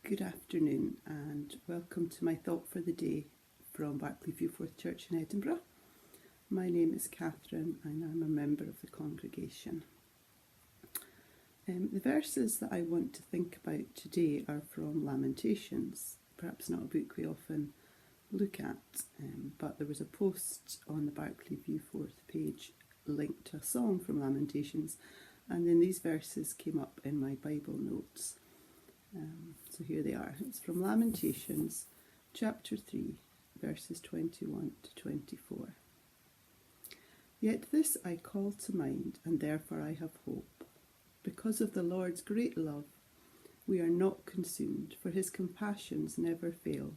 Good afternoon and welcome to my thought for the day from Barclay Viewforth Church in Edinburgh. My name is Katharine and I'm a member of the congregation. The verses that I want to think about today are from Lamentations, perhaps not a book we often look at, but there was a post on the Barclay Viewforth page linked to a song from Lamentations, and then these verses came up in my Bible notes. So here they are. It's from Lamentations, chapter 3, verses 21 to 24. Yet this I call to mind, and therefore I have hope. Because of the Lord's great love, we are not consumed, for his compassions never fail.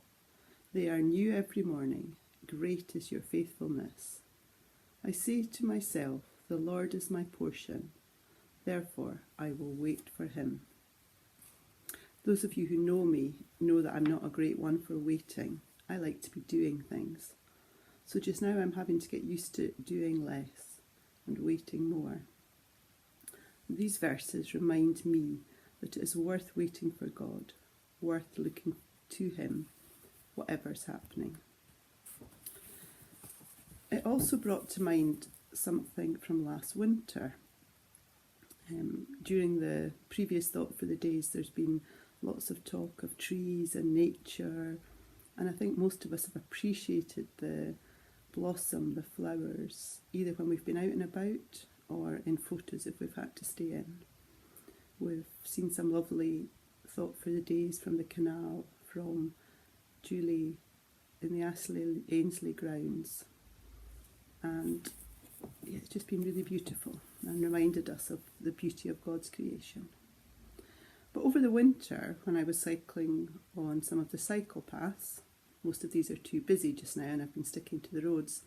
They are new every morning. Great is your faithfulness. I say to myself, the Lord is my portion. Therefore I will wait for him. Those of you who know me know that I'm not a great one for waiting. I like to be doing things. So just now I'm having to get used to doing less and waiting more. These verses remind me that it is worth waiting for God, worth looking to him, whatever's happening. It also brought to mind something from last winter. During the previous thought for the days, there's been lots of talk of trees and nature, and I think most of us have appreciated the blossom, the flowers, either when we've been out and about or in photos if we've had to stay in. We've seen some lovely thought for the days from the canal, from Julie in the Ainsley grounds, and it's just been really beautiful and reminded us of the beauty of God's creation. But over the winter, when I was cycling on some of the cycle paths, most of these are too busy just now and I've been sticking to the roads,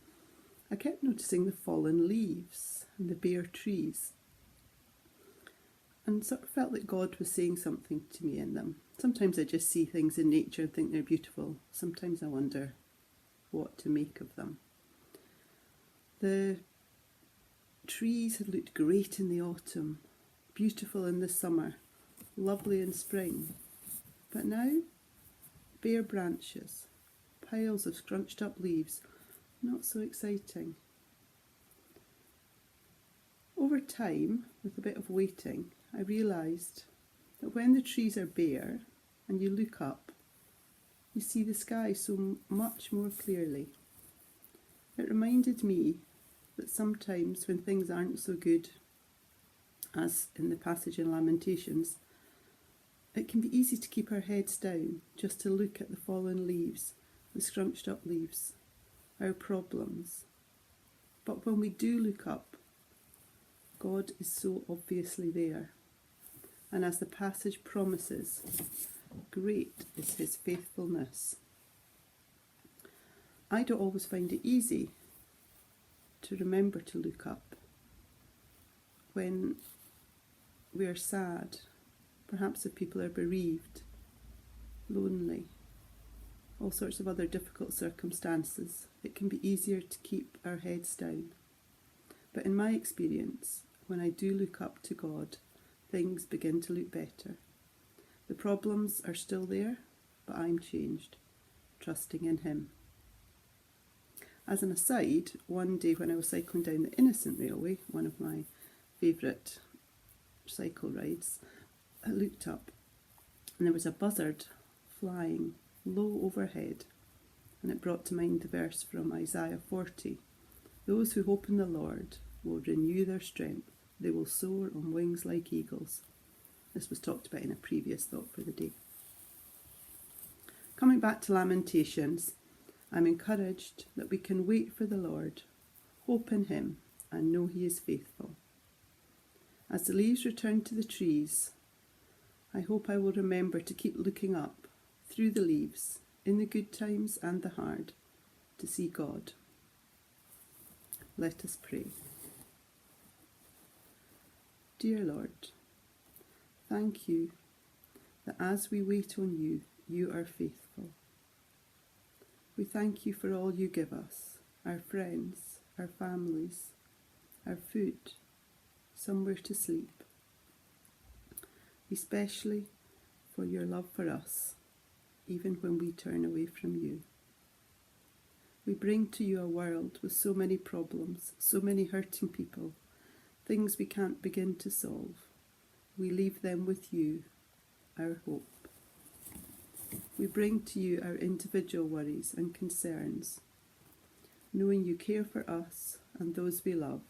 I kept noticing the fallen leaves and the bare trees, and sort of felt that God was saying something to me in them. Sometimes I just see things in nature and think they're beautiful. Sometimes I wonder what to make of them. The trees had looked great in the autumn, beautiful in the summer, lovely in spring, but now bare branches, piles of scrunched up leaves, not so exciting. Over time, with a bit of waiting, I realised that when the trees are bare and you look up, you see the sky so much more clearly. It reminded me that sometimes when things aren't so good, as in the passage in Lamentations, it can be easy to keep our heads down, just to look at the fallen leaves, the scrunched up leaves, our problems. But when we do look up, God is so obviously there. And as the passage promises, great is his faithfulness. I don't always find it easy to remember to look up when we are sad. Perhaps if people are bereaved, lonely, all sorts of other difficult circumstances, it can be easier to keep our heads down. But in my experience, when I do look up to God, things begin to look better. The problems are still there, but I'm changed, trusting in him. As an aside, one day when I was cycling down the Innocent Railway, one of my favourite cycle rides, I looked up and there was a buzzard flying low overhead, and it brought to mind the verse from Isaiah 40. Those who hope in the Lord will renew their strength. They will soar on wings like eagles. This was talked about in a previous thought for the day. Coming back to Lamentations, I'm encouraged that we can wait for the Lord, hope in him, and know he is faithful. As the leaves return to the trees, I hope I will remember to keep looking up through the leaves, in the good times and the hard, to see God. Let us pray. Dear Lord, thank you that as we wait on you, you are faithful. We thank you for all you give us, our friends, our families, our food, somewhere to sleep. Especially for your love for us, even when we turn away from you. We bring to you a world with so many problems, so many hurting people, things we can't begin to solve. We leave them with you, our hope. We bring to you our individual worries and concerns, knowing you care for us and those we love,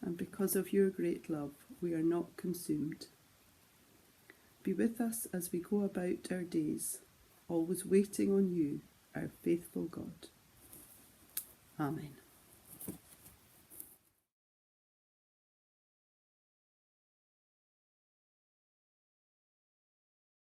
and because of your great love, we are not consumed. Be with us as we go about our days, always waiting on you, our faithful God. Amen.